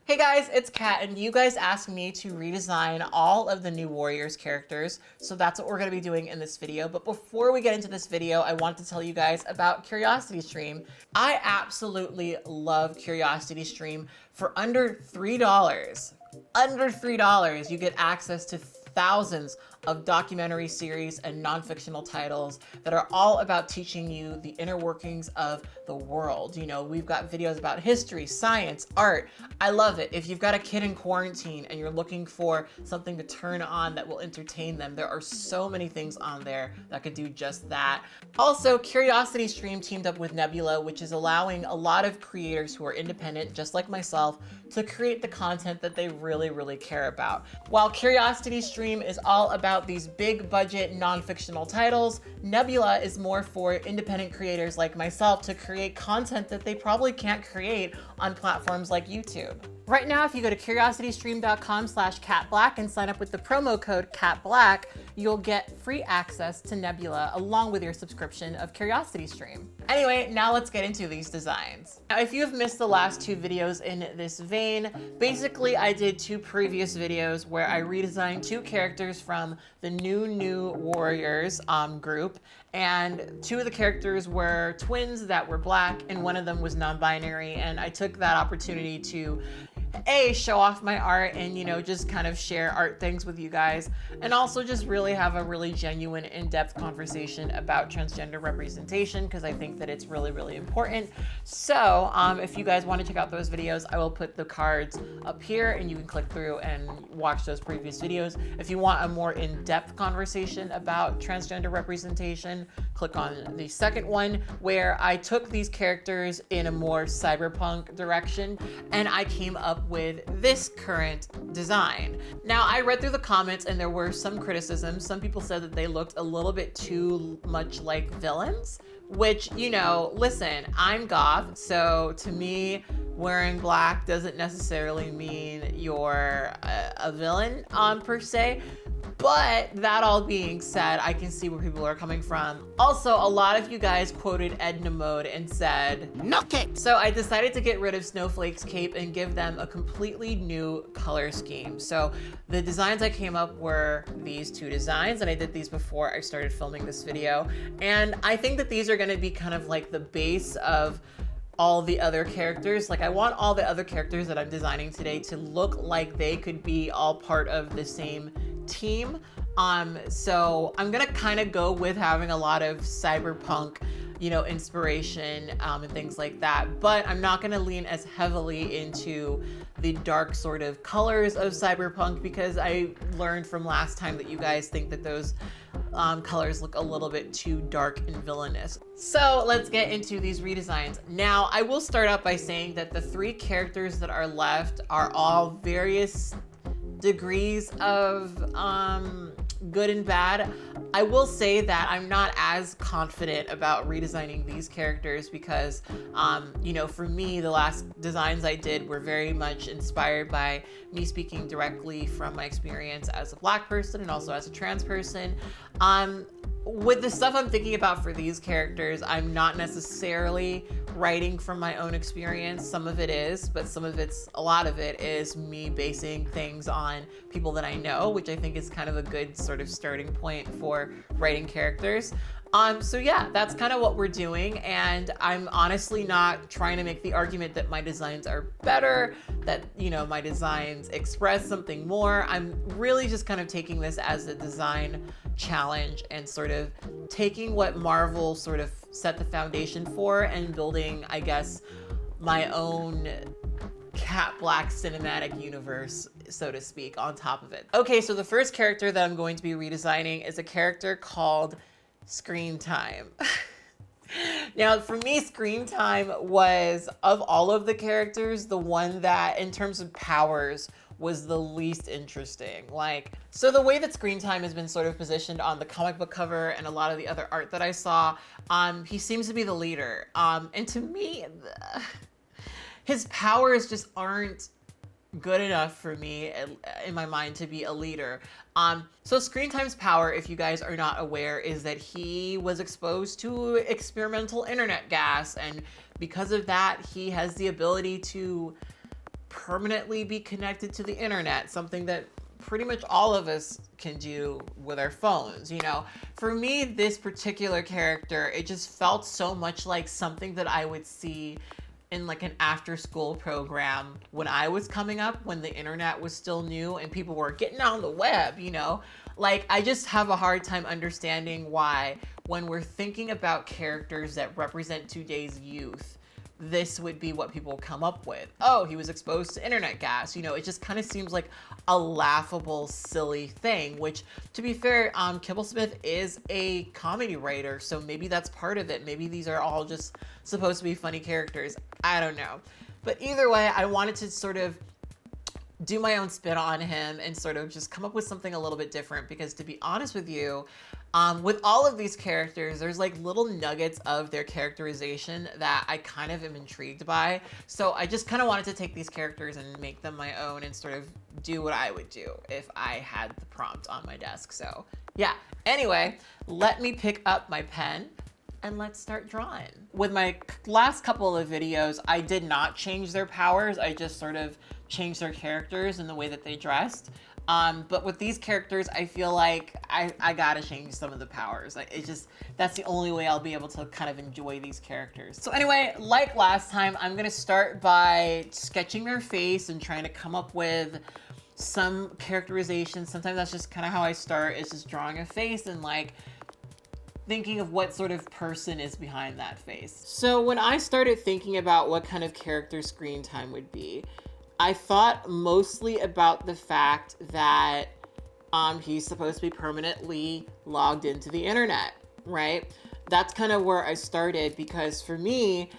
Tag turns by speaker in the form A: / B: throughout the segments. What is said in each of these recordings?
A: Hey guys, it's Kat, and you guys asked me to redesign all of the new Warriors characters, so that's what we're going to be doing in this video. But before we get into this video, I want to tell you guys about CuriosityStream. I absolutely love CuriosityStream. For under $3, you get access to thousands of documentary series and non-fictional titles that are all about teaching you the inner workings of the world. You know, we've got videos about history, science, art. I love it. If you've got a kid in quarantine and you're looking for something to turn on that will entertain them, there are so many things on there that could do just that. Also, CuriosityStream teamed up with Nebula, which is allowing a lot of creators who are independent, just like myself, to create the content that they really care about. While CuriosityStream is all about these big budget non-fictional titles, Nebula is more for independent creators like myself to create content that they probably can't create on platforms like YouTube. Right now, if you go to curiositystream.com/katblaque and sign up with the promo code katblaque, you'll get free access to Nebula along with your subscription of CuriosityStream. Anyway, now let's get into these designs. Now, if you've missed the last two videos in this vein, basically I did two previous videos where I redesigned two characters from the new Warriors group, and two of the characters were twins that were black and one of them was non-binary, and I took that opportunity to show off my art and, you know, just kind of share art things with you guys, and also just really have a really genuine in-depth conversation about transgender representation, because I think that it's really important. So if you guys want to check out those videos, I will put the cards up here and you can click through and watch those previous videos. If you want a more in-depth conversation about transgender representation, click on the second one, where I took these characters in a more cyberpunk direction and I came up with this current design. Now, I read through the comments and there were some criticisms. Some people said that they looked a little bit too much like villains, which, you know, listen, I'm goth, so to me, wearing black doesn't necessarily mean you're a villain per se. But that all being said, I can see where people are coming from. Also, a lot of you guys quoted Edna Mode and said, "No cape." So I decided to get rid of Snowflake's cape and give them a completely new color scheme. So the designs I came up were these two designs, and I did these before I started filming this video. And I think that these are gonna be kind of like the base of all the other characters. Like, I want all the other characters that I'm designing today to look like they could be all part of the same team. So I'm gonna kind of go with having a lot of cyberpunk, you know, inspiration and things like that, but I'm not gonna lean as heavily into the dark sort of colors of cyberpunk, because I learned from last time that you guys think that those colors look a little bit too dark and villainous. So let's get into these redesigns. Now, I will start out by saying that the three characters that are left are all various degrees of good and bad. I will say that I'm not as confident about redesigning these characters because, you know, for me, the last designs I did were very much inspired by me speaking directly from my experience as a black person and also as a trans person. With the stuff I'm thinking about for these characters, I'm not necessarily writing from my own experience. Some of it is, but a lot of it is me basing things on people that I know, which I think is kind of a good sort of starting point for writing characters. So yeah, that's kind of what we're doing, and I'm honestly not trying to make the argument that my designs are better, that, you know, my designs express something more. I'm really just kind of taking this as a design challenge and sort of taking what Marvel sort of set the foundation for and building, I guess, my own Katblaque cinematic universe, so to speak, on top of it. Okay, so the first character that I'm going to be redesigning is a character called Screen Time. Now, for me, Screen Time was, of all of the characters, the one that, in terms of powers, was the least interesting. Like, so the way that Screen Time has been sort of positioned on the comic book cover and a lot of the other art that I saw, he seems to be the leader. And to me, his powers just aren't good enough for me in my mind to be a leader. So Screen Time's power, if you guys are not aware, is that he was exposed to experimental internet gas, and because of that, he has the ability to permanently be connected to the internet, something that pretty much all of us can do with our phones, you know. For me, this particular character, it just felt so much like something that I would see in like an after school program when I was coming up, when the internet was still new and people were getting on the web, you know. Like, I just have a hard time understanding why, when we're thinking about characters that represent today's youth, this would be what people come up with. Oh, he was exposed to internet gas. You know, it just kind of seems like a laughable, silly thing, which, to be fair, Kibblesmith is a comedy writer, so maybe that's part of it. Maybe these are all just supposed to be funny characters. I don't know. But either way, I wanted to sort of do my own spin on him and sort of just come up with something a little bit different, because to be honest with you, with all of these characters, there's like little nuggets of their characterization that I kind of am intrigued by. So I just kind of wanted to take these characters and make them my own and sort of do what I would do if I had the prompt on my desk. So yeah, anyway, let me pick up my pen and let's start drawing. With my last couple of videos, I did not change their powers. I just sort of changed their characters and the way that they dressed. But with these characters, I feel like I gotta change some of the powers. Like, that's the only way I'll be able to kind of enjoy these characters. So anyway, like last time, I'm gonna start by sketching their face and trying to come up with some characterization. Sometimes that's just kind of how I start, is just drawing a face and like thinking of what sort of person is behind that face. So when I started thinking about what kind of character screen time would be, I thought mostly about the fact that he's supposed to be permanently logged into the internet, right? That's kind of where I started, because for me,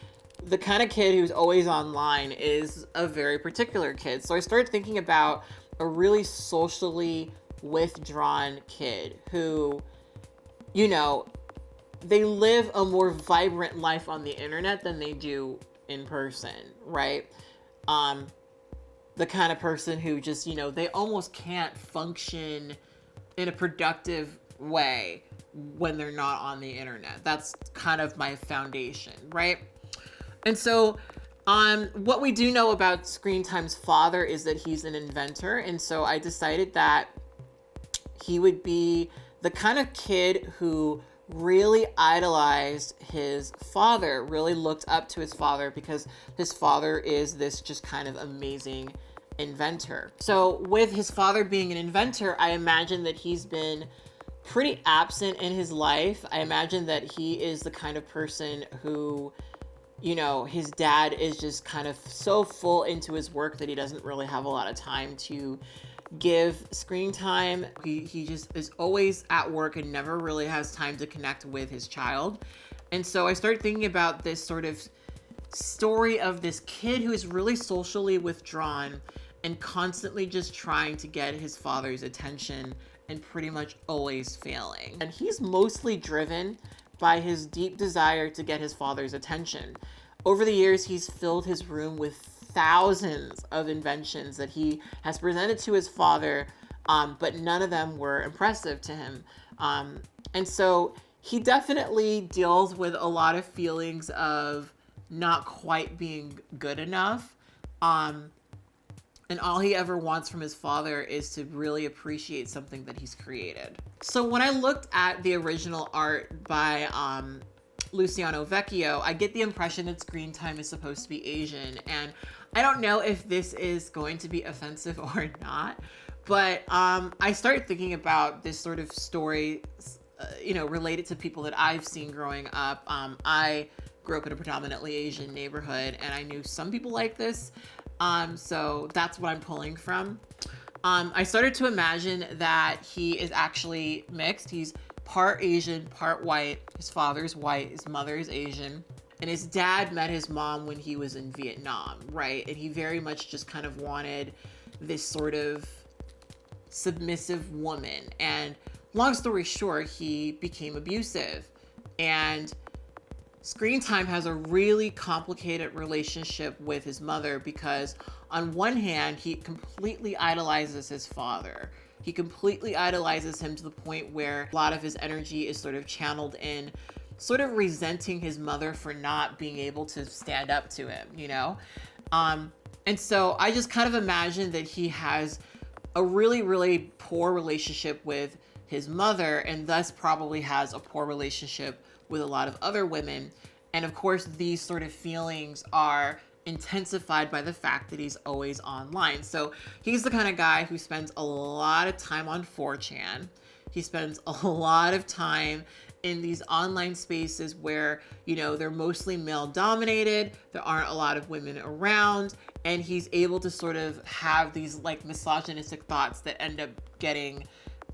A: the kind of kid who's always online is a very particular kid. So I started thinking about a really socially withdrawn kid who, you know, they live a more vibrant life on the internet than they do in person, right? The kind of person who just, you know, they almost can't function in a productive way when they're not on the internet. That's kind of my foundation, right? And so what we do know about Screen Time's father is that he's an inventor. And so I decided that he would be the kind of kid who really idolized his father, really looked up to his father, because his father is this just kind of amazing inventor. So with his father being an inventor, I imagine that he's been pretty absent in his life. I imagine that he is the kind of person who, you know, his dad is just kind of so full into his work that he doesn't really have a lot of time to give screen time. He just is always at work and never really has time to connect with his child. And so I started thinking about this sort of story of this kid who is really socially withdrawn and constantly just trying to get his father's attention and pretty much always failing. And he's mostly driven by his deep desire to get his father's attention. Over the years, he's filled his room with thousands of inventions that he has presented to his father, but none of them were impressive to him. And so he definitely deals with a lot of feelings of not quite being good enough. And all he ever wants from his father is to really appreciate something that he's created. So when I looked at the original art by Luciano Vecchio, I get the impression that Screen Time is supposed to be Asian. And I don't know if this is going to be offensive or not, but I started thinking about this sort of story, you know, related to people that I've seen growing up. I grew up in a predominantly Asian neighborhood, and I knew some people like this. So that's what I'm pulling from. I started to imagine that he is actually mixed. He's part Asian, part white. His father's white, his mother's Asian. And his dad met his mom when he was in Vietnam, right? And he very much just kind of wanted this sort of submissive woman. And long story short, he became abusive. And Screen Time has a really complicated relationship with his mother, because on one hand, he completely idolizes his father. He completely idolizes him to the point where a lot of his energy is sort of channeled in sort of resenting his mother for not being able to stand up to him, you know? And so I just kind of imagine that he has a really, really poor relationship with his mother, and thus probably has a poor relationship with a lot of other women. And of course, these sort of feelings are intensified by the fact that he's always online. So he's the kind of guy who spends a lot of time on 4chan. He spends a lot of time in these online spaces where, you know, they're mostly male dominated. There aren't a lot of women around, and he's able to sort of have these like misogynistic thoughts that end up getting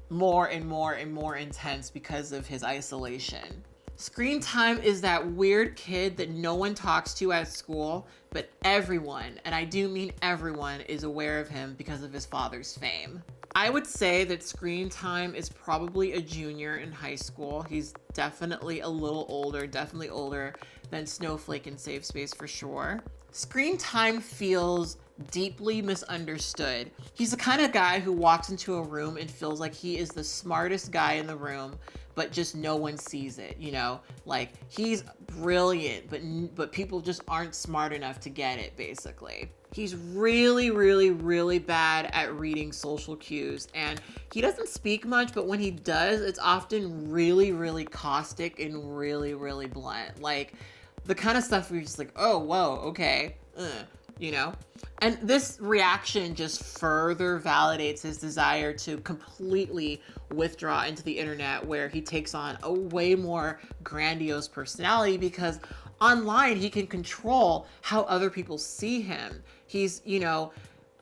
A: more and more and more intense because of his isolation. Screen time is that weird kid that no one talks to at school, but everyone, and I do mean everyone, is aware of him because of his father's fame. I would say that screen time is probably a junior in high school. He's definitely a little older, definitely older than Snowflake in Safe Space for sure. Screen time feels deeply misunderstood. He's the kind of guy who walks into a room and feels like he is the smartest guy in the room, but just no one sees it, you know? Like, he's brilliant, but people just aren't smart enough to get it, basically. He's really, really, really bad at reading social cues, and he doesn't speak much, but when he does, it's often really, really caustic and really, really blunt. Like, the kind of stuff where you're just like, oh, whoa, okay, you know? And this reaction just further validates his desire to completely withdraw into the internet, where he takes on a way more grandiose personality, because online he can control how other people see him. He's, you know,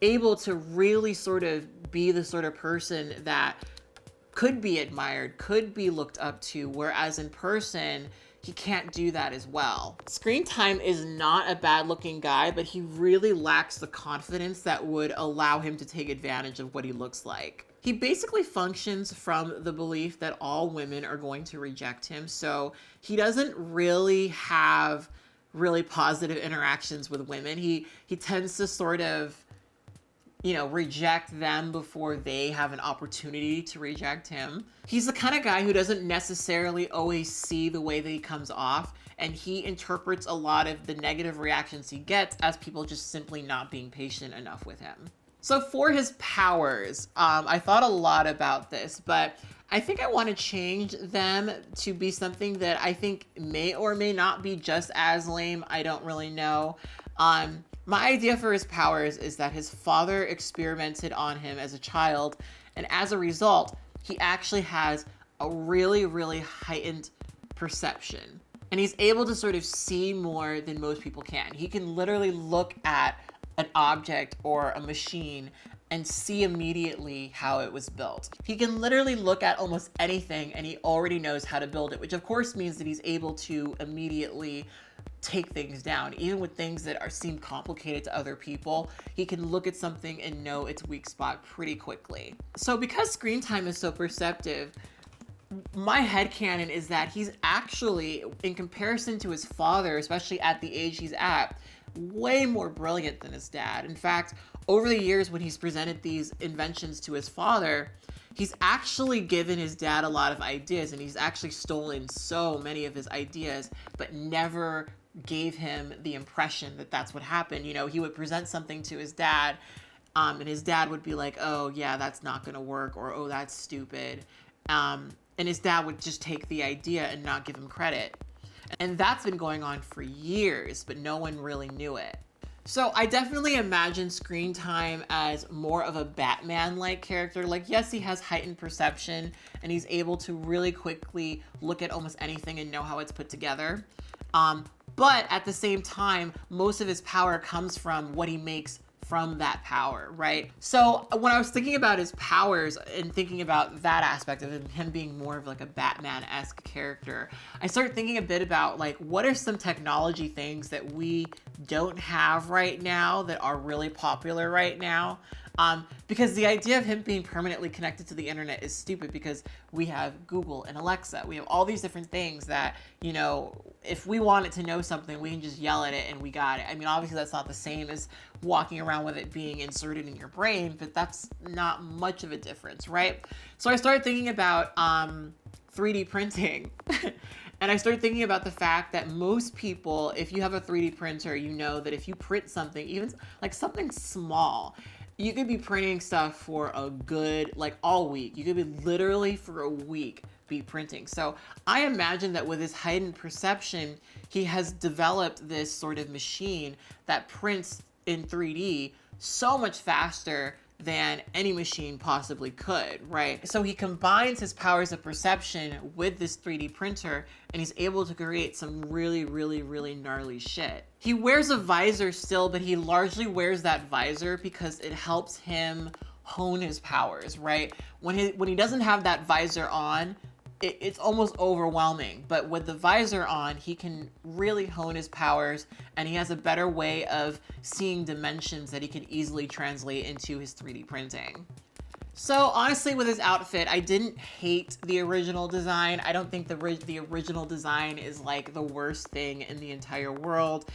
A: able to really sort of be the sort of person that could be admired, could be looked up to, whereas in person, he can't do that as well. Screen time is not a bad looking guy, but he really lacks the confidence that would allow him to take advantage of what he looks like. He basically functions from the belief that all women are going to reject him, so he doesn't really have really positive interactions with women. He tends to sort of, you know, reject them before they have an opportunity to reject him. He's the kind of guy who doesn't necessarily always see the way that he comes off, and he interprets a lot of the negative reactions he gets as people just simply not being patient enough with him. So for his powers, I thought a lot about this, but I think I want to change them to be something that I think may or may not be just as lame. I don't really know. My idea for his powers is that his father experimented on him as a child, and as a result, he actually has a really, really heightened perception. And he's able to sort of see more than most people can. He can literally look at an object or a machine and see immediately how it was built. He can literally look at almost anything and he already knows how to build it, which of course means that he's able to immediately take things down. Even with things that seem complicated to other people, he can look at something and know its weak spot pretty quickly. So because screen time is so perceptive, my headcanon is that he's actually, in comparison to his father, especially at the age he's at, way more brilliant than his dad. In fact, over the years when he's presented these inventions to his father, he's actually given his dad a lot of ideas, and he's actually stolen so many of his ideas, but never gave him the impression that that's what happened. You know, he would present something to his dad, and his dad would be like, oh yeah, that's not gonna work, or oh, that's stupid. And his dad would just take the idea and not give him credit. And that's been going on for years, but no one really knew it. So I definitely imagine screen time as more of a Batman-like character. Like, yes, he has heightened perception and he's able to really quickly look at almost anything and know how it's put together. But at the same time, most of his power comes from what he makes from that power, right? So when I was thinking about his powers and thinking about that aspect of him being more of like a Batman-esque character, I started thinking a bit about like, what are some technology things that we don't have right now that are really popular right now? Because the idea of him being permanently connected to the internet is stupid, because we have Google and Alexa. We have all these different things that, you know, if we wanted to know something, we can just yell at it and we got it. I mean, obviously that's not the same as walking around with it being inserted in your brain, but that's not much of a difference, right? So I started thinking about 3D printing. And I started thinking about the fact that most people, if you have a 3D printer, you know that if you print something, even like something small, you could be printing stuff for a good, like all week. You could be literally for a week be printing. So I imagine that with his heightened perception, he has developed this sort of machine that prints in 3D so much faster than any machine possibly could, right? So he combines his powers of perception with this 3D printer, and he's able to create some really, really, really gnarly shit. He wears a visor still, but he largely wears that visor because it helps him hone his powers, right? When he doesn't have that visor on, it's almost overwhelming, but with the visor on, he can really hone his powers, and he has a better way of seeing dimensions that he can easily translate into his 3D printing. So honestly, with his outfit, I didn't hate the original design. I don't think the original design is like the worst thing in the entire world.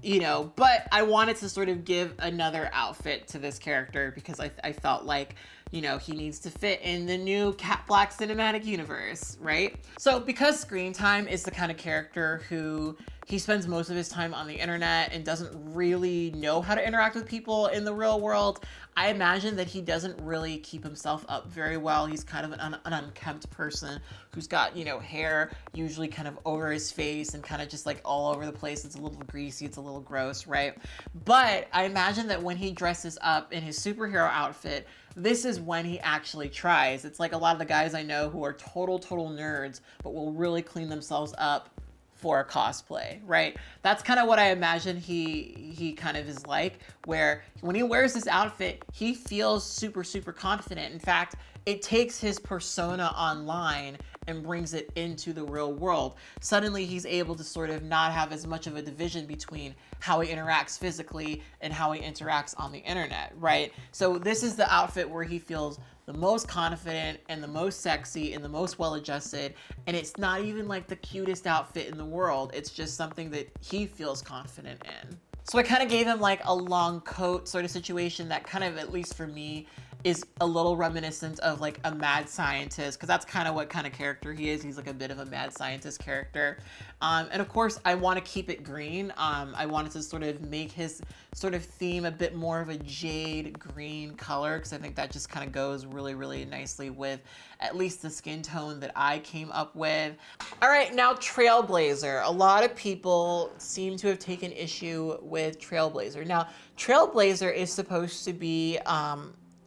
A: You know, but I wanted to sort of give another outfit to this character because I felt like, you know, he needs to fit in the new katblaque cinematic universe, right? So because Screen Time is the kind of character who he spends most of his time on the internet and doesn't really know how to interact with people in the real world, I imagine that he doesn't really keep himself up very well. He's kind of an unkempt person who's got, you know, hair usually kind of over his face and kind of just like all over the place. It's a little greasy, it's a little gross, right? But I imagine that when he dresses up in his superhero outfit, this is when he actually tries. It's like a lot of the guys I know who are total nerds, but will really clean themselves up for a cosplay, right? That's kind of what I imagine he kind of is like, where when he wears this outfit, he feels super confident. In fact, it takes his persona online and brings it into the real world. Suddenly he's able to sort of not have as much of a division between how he interacts physically and how he interacts on the internet, right? So this is the outfit where he feels the most confident and the most sexy and the most well-adjusted. And it's not even like the cutest outfit in the world. It's just something that he feels confident in. So I kind of gave him like a long coat sort of situation that kind of, at least for me, is a little reminiscent of like a mad scientist, because that's kind of what kind of character he is. He's like a bit of a mad scientist character. And of course, I want to keep it green. I wanted to sort of make his sort of theme a bit more of a jade green color, because I think that just kind of goes really nicely with at least the skin tone that I came up with. All right, now Trailblazer. A lot of people seem to have taken issue with Trailblazer. Now, Trailblazer is supposed to be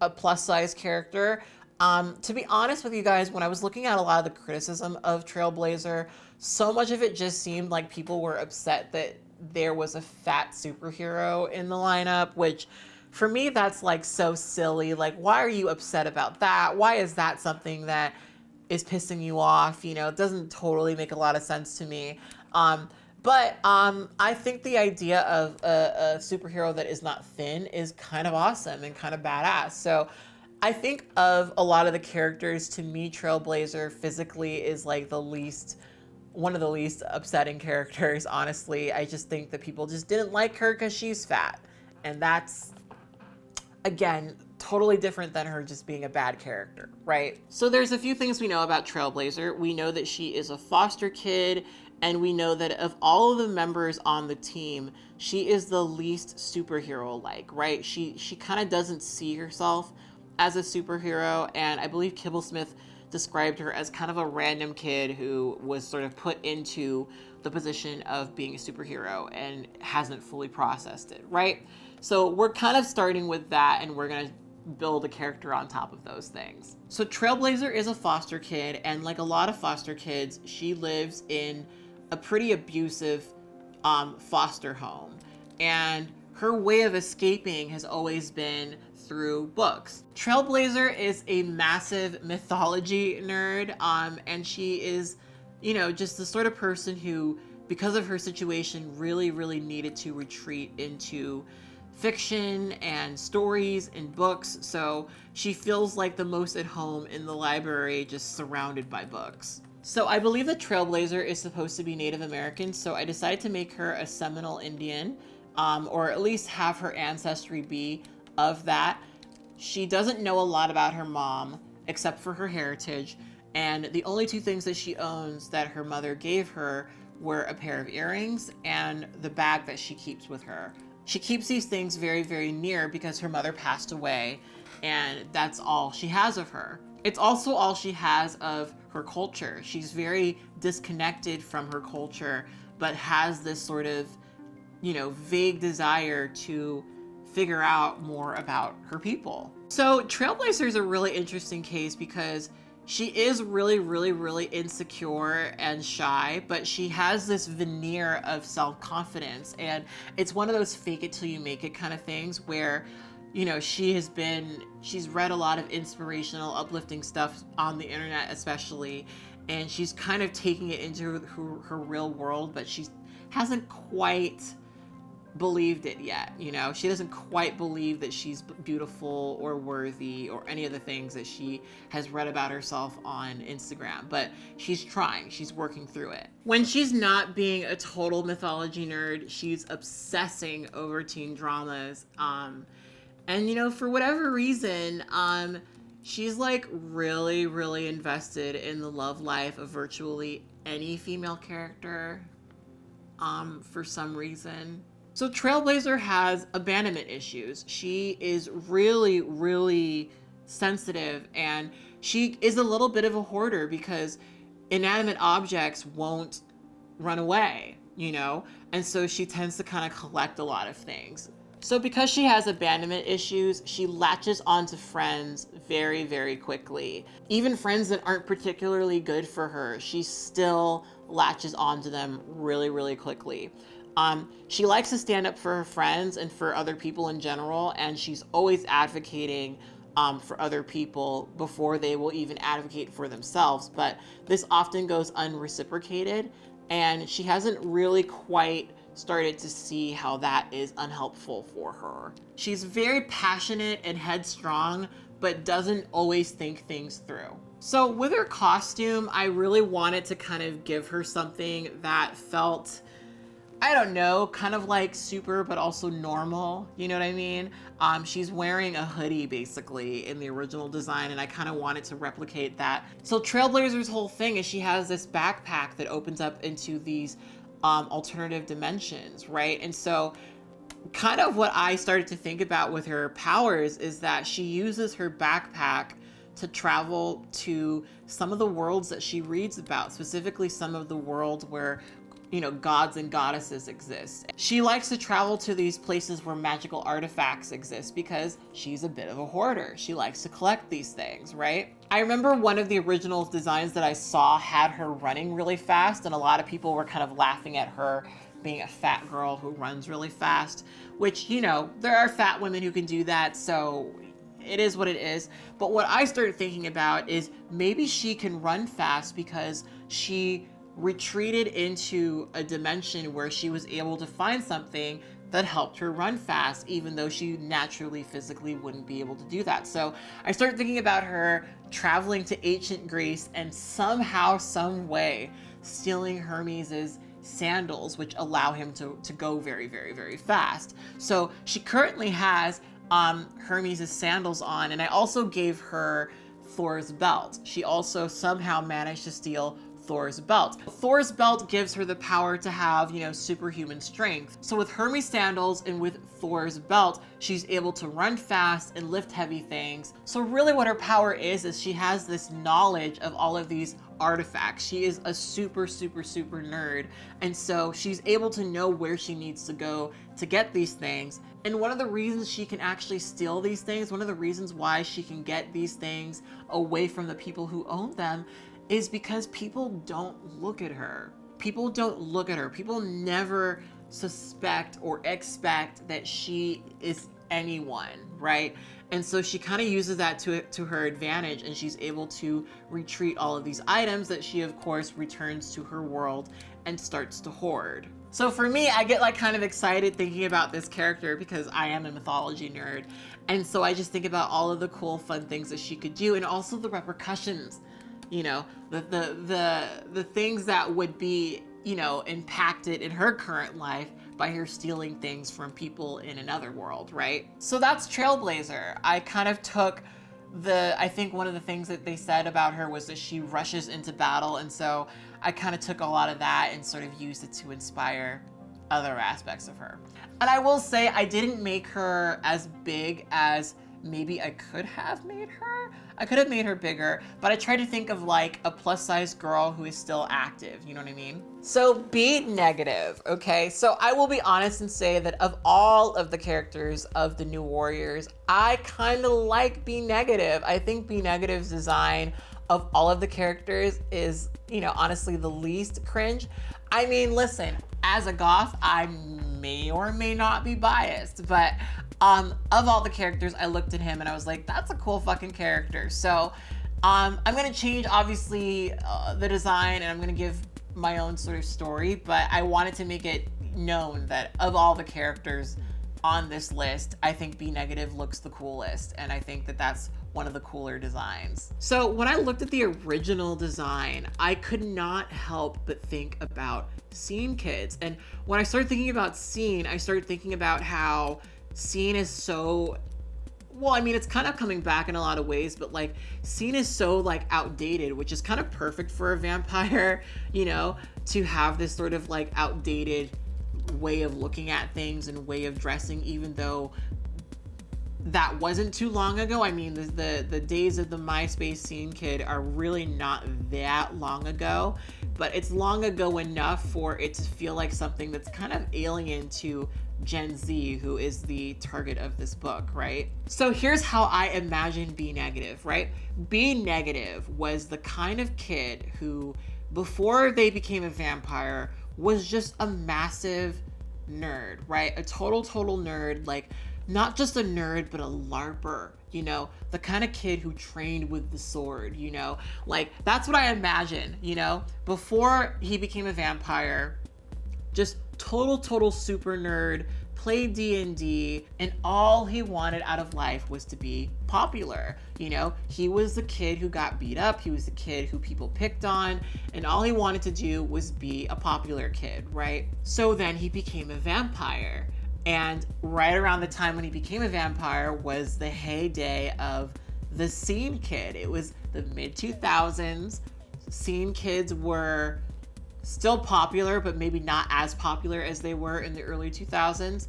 A: a plus size character. To be honest with you guys, when I was looking at a lot of the criticism of Trailblazer, so much of it just seemed like people were upset that there was a fat superhero in the lineup, which for me, that's like so silly. Like, why are you upset about that? Why is that something that is pissing you off? You know, it doesn't totally make a lot of sense to me. But I think the idea of a superhero that is not thin is kind of awesome and kind of badass. So I think of a lot of the characters, to me, Trailblazer physically is like one of the least upsetting characters, honestly. I just think that people just didn't like her because she's fat. And that's, again, totally different than her just being a bad character, right? So there's a few things we know about Trailblazer. We know that she is a foster kid, and we know that of all of the members on the team, she is the least superhero-like, right? She kind of doesn't see herself as a superhero, and I believe Kibblesmith described her as kind of a random kid who was sort of put into the position of being a superhero and hasn't fully processed it, right? So we're kind of starting with that, and we're gonna build a character on top of those things. So Trailblazer is a foster kid, and like a lot of foster kids, she lives in a pretty abusive foster home. And her way of escaping has always been through books. Trailblazer is a massive mythology nerd, and she is, you know, just the sort of person who, because of her situation, really needed to retreat into fiction and stories and books. So she feels like the most at home in the library, just surrounded by books. So I believe that Trailblazer is supposed to be Native American, so I decided to make her a Seminole Indian, or at least have her ancestry be of that. She doesn't know a lot about her mom, except for her heritage, And the only two things that she owns that her mother gave her were a pair of earrings and the bag that she keeps with her. She keeps these things very, very near because her mother passed away, and that's all she has of her. It's also all she has of her culture. She's very disconnected from her culture, but has this sort of, you know, vague desire to figure out more about her people. So Trailblazer is a really interesting case because she is really, really, really insecure and shy, but she has this veneer of self-confidence. And it's one of those fake it till you make it kind of things where, you know, she's read a lot of inspirational, uplifting stuff on the internet, especially, and she's kind of taking it into her real world, but she hasn't quite believed it yet. You know, she doesn't quite believe that she's beautiful or worthy or any of the things that she has read about herself on Instagram, but she's trying, she's working through it. When she's not being a total mythology nerd, she's obsessing over teen dramas. And you know, for whatever reason, she's like really, really invested in the love life of virtually any female character, for some reason. So Trailblazer has abandonment issues. She is really, really sensitive, and she is a little bit of a hoarder because inanimate objects won't run away, you know? And so she tends to kind of collect a lot of things. So because she has abandonment issues, she latches onto friends very, very quickly. Even friends that aren't particularly good for her, she still latches onto them really, really quickly. She likes to stand up for her friends and for other people in general, and she's always advocating for other people before they will even advocate for themselves. But this often goes unreciprocated, and she hasn't really quite started to see how that is unhelpful for her. She's very passionate and headstrong, but doesn't always think things through. So with her costume, I really wanted to kind of give her something that felt, I don't know, kind of like super, but also normal. You know what I mean? She's wearing a hoodie basically in the original design, and I kind of wanted to replicate that. So Trailblazer's whole thing is she has this backpack that opens up into these alternative dimensions, right? And so kind of what I started to think about with her powers is that she uses her backpack to travel to some of the worlds that she reads about, specifically some of the worlds where, you know, gods and goddesses exist. She likes to travel to these places where magical artifacts exist because she's a bit of a hoarder. She likes to collect these things, right? I remember one of the original designs that I saw had her running really fast, and a lot of people were kind of laughing at her being a fat girl who runs really fast, which, you know, there are fat women who can do that, so it is what it is. But what I started thinking about is maybe she can run fast because she retreated into a dimension where she was able to find something that helped her run fast, even though she naturally physically wouldn't be able to do that. So I started thinking about her traveling to ancient Greece and somehow, some way stealing Hermes's sandals, which allow him to go very, very, very fast. So she currently has Hermes's sandals on, and I also gave her Thor's belt. She also somehow managed to steal Thor's belt. Thor's belt gives her the power to have, you know, superhuman strength. So with Hermes sandals and with Thor's belt, she's able to run fast and lift heavy things. So really what her power is she has this knowledge of all of these artifacts. She is a super, super, super nerd. And so she's able to know where she needs to go to get these things. And one of the reasons she can actually steal these things, one of the reasons why she can get these things away from the people who own them, is because people don't look at her. People don't look at her. People never suspect or expect that she is anyone, right? And so she kind of uses that to her advantage, and she's able to retreat all of these items that she, of course, returns to her world and starts to hoard. So for me, I get like kind of excited thinking about this character because I am a mythology nerd. And so I just think about all of the cool, fun things that she could do, and also the repercussions. You know, the things that would be, you know, impacted in her current life by her stealing things from people in another world, right? So that's Trailblazer. I kind of took I think one of the things that they said about her was that she rushes into battle. And so I kind of took a lot of that and sort of used it to inspire other aspects of her. And I will say I didn't make her as big as maybe I could have made her. I could have made her bigger, but I tried to think of like a plus size girl who is still active, you know what I mean? So be negative, okay? So I will be honest and say that of all of the characters of the New Warriors, I kind of like Be Negative. I think Be Negative's design of all of the characters is, you know, honestly the least cringe. I mean, listen, as a goth, I may or may not be biased, but of all the characters, I looked at him and I was like, that's a cool fucking character. So I'm gonna change, obviously, the design, and I'm gonna give my own sort of story, but I wanted to make it known that of all the characters on this list, I think Be Negative looks the coolest, and I think that that's one of the cooler designs. So when I looked at the original design, I could not help but think about Scene Kids. And when I started thinking about Scene, I started thinking about how Scene is so, well, I mean, it's kind of coming back in a lot of ways, but like Scene is so like outdated, which is kind of perfect for a vampire, you know, to have this sort of like outdated way of looking at things and way of dressing, even though that wasn't too long ago. I mean, the days of the MySpace Scene Kid are really not that long ago, but it's long ago enough for it to feel like something that's kind of alien to Gen Z, who is the target of this book, right? So here's how I imagine Be Negative, right? Be Negative was the kind of kid who, before they became a vampire, was just a massive nerd, right? A total nerd, like not just a nerd, but a LARPer, you know, the kind of kid who trained with the sword, you know, like that's what I imagine, you know, before he became a vampire, just total super nerd, played D&D, and all he wanted out of life was to be popular. You know, he was the kid who got beat up, he was the kid who people picked on, and all he wanted to do was be a popular kid, right? So then he became a vampire. And right around the time when he became a vampire was the heyday of the Scene Kid. It was the mid-2000s. Scene Kids were still popular, but maybe not as popular as they were in the early 2000s.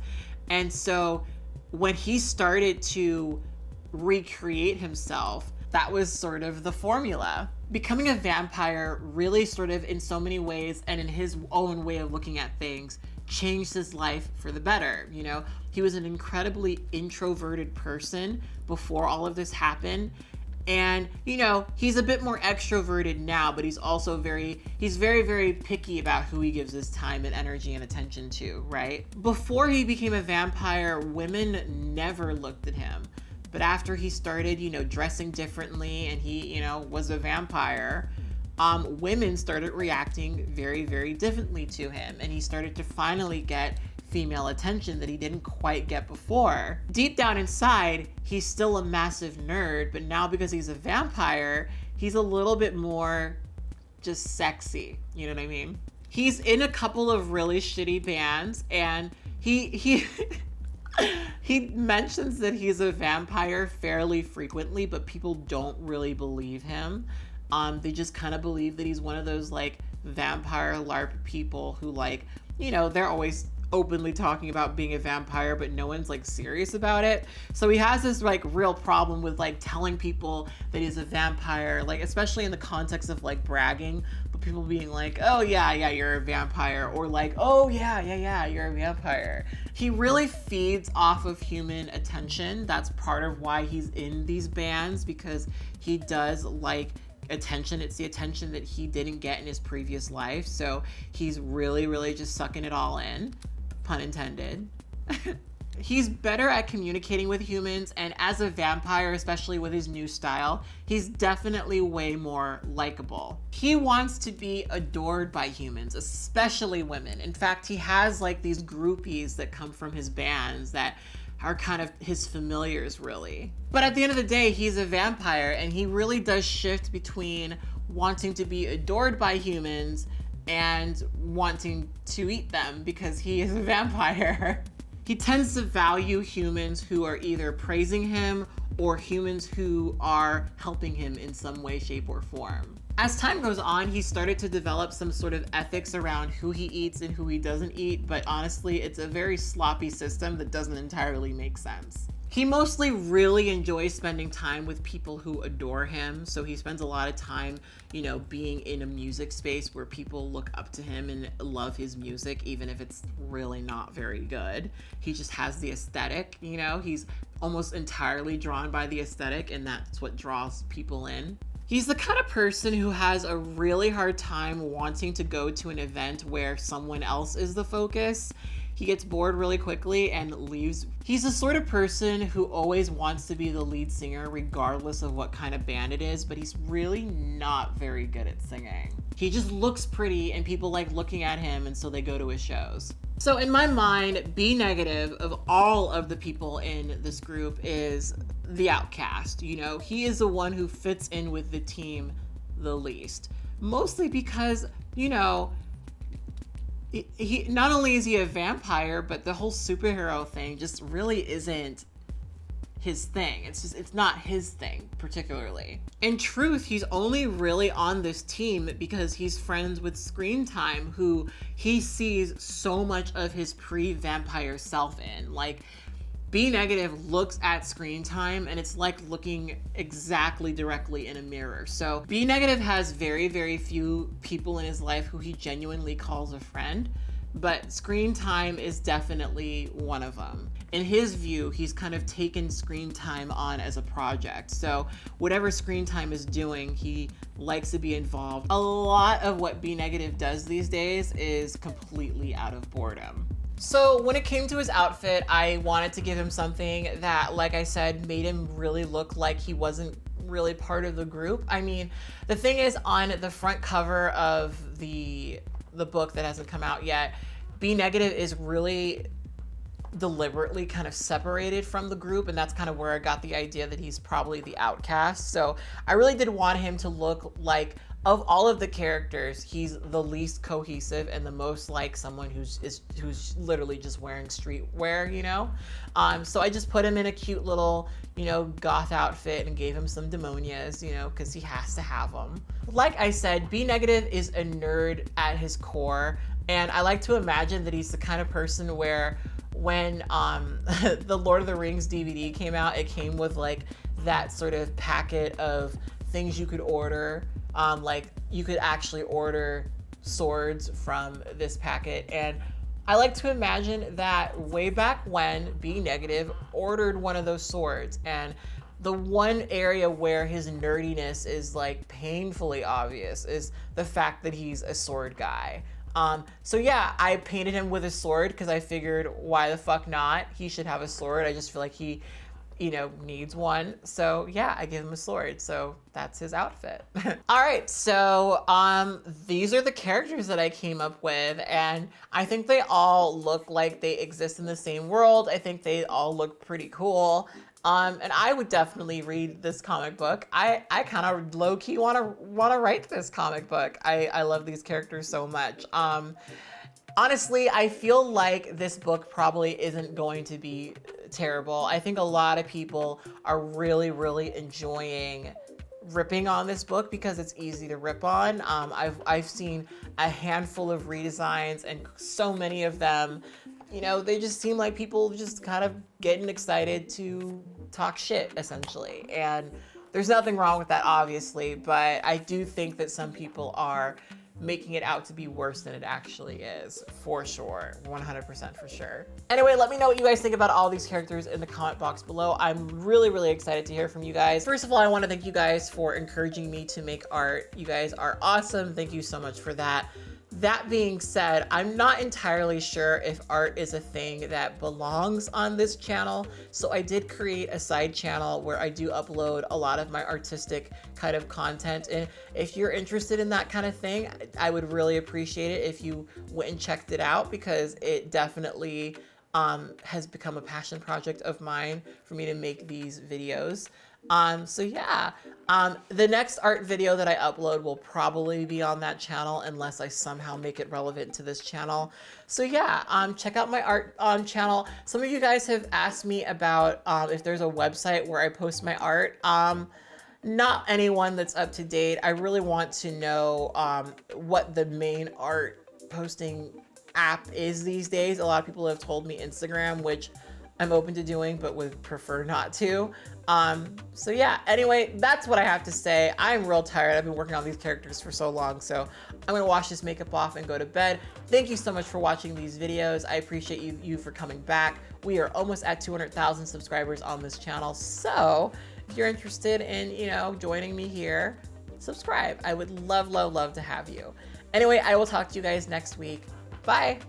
A: And so when he started to recreate himself, that was sort of the formula. Becoming a vampire really sort of in so many ways and in his own way of looking at things changed his life for the better. You know, he was an incredibly introverted person before all of this happened. And, you know, he's a bit more extroverted now, but he's also very picky about who he gives his time and energy and attention to, right? Before he became a vampire, women never looked at him. But after he started, you know, dressing differently and he, you know, was a vampire, women started reacting very differently to him. And he started to finally get female attention that he didn't quite get before. Deep down inside, he's still a massive nerd, but now because he's a vampire, he's a little bit more just sexy. You know what I mean? He's in a couple of really shitty bands, and he he mentions that he's a vampire fairly frequently, but people don't really believe him. They just kind of believe that he's one of those like vampire LARP people who, like, you know, they're always openly talking about being a vampire, but no one's like serious about it. So he has this like real problem with like telling people that he's a vampire, like especially in the context of like bragging, but people being like, oh yeah, you're a vampire, or like, oh yeah, you're a vampire. He really feeds off of human attention. That's part of why he's in these bands, because he does like attention. It's the attention that he didn't get in his previous life. So he's really just sucking it all in, pun intended. He's better at communicating with humans, and as a vampire, especially with his new style, he's definitely way more likable. He wants to be adored by humans, especially women. In fact, he has like these groupies that come from his bands that are kind of his familiars, really. But at the end of the day, he's a vampire, and he really does shift between wanting to be adored by humans and wanting to eat them because he is a vampire. He tends to value humans who are either praising him or humans who are helping him in some way, shape, or form. As time goes on, he started to develop some sort of ethics around who he eats and who he doesn't eat, but honestly, it's a very sloppy system that doesn't entirely make sense. He mostly really enjoys spending time with people who adore him. So he spends a lot of time, you know, being in a music space where people look up to him and love his music, even if it's really not very good. He just has the aesthetic, you know, he's almost entirely drawn by the aesthetic, and that's what draws people in. He's the kind of person who has a really hard time wanting to go to an event where someone else is the focus. He gets bored really quickly and leaves. He's the sort of person who always wants to be the lead singer regardless of what kind of band it is, but he's really not very good at singing. He just looks pretty and people like looking at him, and so they go to his shows. So in my mind, B negative of all of the people in this group is the outcast. You know, he is the one who fits in with the team the least. Mostly because, you know, he not only is he a vampire, but the whole superhero thing just really isn't his thing. It's not his thing particularly. In truth, he's only really on this team because he's friends with Screen Time, who he sees so much of his pre-vampire self in. Like, B negative looks at Screen Time and it's like looking exactly directly in a mirror. So B negative has very, very few people in his life who he genuinely calls a friend, but Screen Time is definitely one of them. In his view, he's kind of taken Screen Time on as a project. So whatever Screen Time is doing, he likes to be involved. A lot of what B negative does these days is completely out of boredom. So when it came to his outfit, I wanted to give him something that, like I said, made him really look like he wasn't really part of the group. I mean, the thing is, on the front cover of the book that hasn't come out yet, B negative is really deliberately kind of separated from the group, and that's kind of where I got the idea that he's probably the outcast. So I really did want him to look like, of all of the characters, he's the least cohesive and the most like someone who's literally just wearing streetwear, you know? So I just put him in a cute little, you know, goth outfit and gave him some demonias, you know, because he has to have them. Like I said, B negative is a nerd at his core, and I like to imagine that he's the kind of person where when the Lord of the Rings DVD came out, it came with like that sort of packet of things you could order. Like you could actually order swords from this packet, and I like to imagine that way back when B negative ordered one of those swords, and the one area where his nerdiness is like painfully obvious is the fact that he's a sword guy. So yeah, I painted him with a sword because I figured, why the fuck not? He should have a sword. I just feel like he, you know, needs one. So yeah, I give him a sword. So that's his outfit. All right, so these are the characters that I came up with, and I think they all look like they exist in the same world. I think they all look pretty cool. And I would definitely read this comic book. I kind of low-key want to write this comic book. I love these characters so much. Honestly, I feel like this book probably isn't going to be terrible. I think a lot of people are really, really enjoying ripping on this book because it's easy to rip on. I've seen a handful of redesigns, and so many of them, you know, they just seem like people just kind of getting excited to talk shit, essentially. And there's nothing wrong with that, obviously, but I do think that some people are making it out to be worse than it actually is, for sure, 100% for sure. Anyway, let me know what you guys think about all these characters in the comment box below. I'm really, really excited to hear from you guys. First of all, I want to thank you guys for encouraging me to make art. You guys are awesome. Thank you so much for that. That being said, I'm not entirely sure if art is a thing that belongs on this channel, so I did create a side channel where I do upload a lot of my artistic kind of content, and if you're interested in that kind of thing, I would really appreciate it if you went and checked it out, because it definitely has become a passion project of mine for me to make these videos. So yeah, the next art video that I upload will probably be on that channel unless I somehow make it relevant to this channel. So yeah, check out my art channel. Some of you guys have asked me about if there's a website where I post my art. Not anyone that's up to date. I really want to know what the main art posting app is these days. A lot of people have told me Instagram, which I'm open to doing, but would prefer not to. So yeah, anyway, that's what I have to say. I'm real tired. I've been working on these characters for so long, so I'm gonna wash this makeup off and go to bed. Thank you so much for watching these videos. I appreciate you for coming back. We are almost at 200,000 subscribers on this channel, so if you're interested in, you know, joining me here, subscribe. I would love, love, love to have you. Anyway, I will talk to you guys next week. Bye.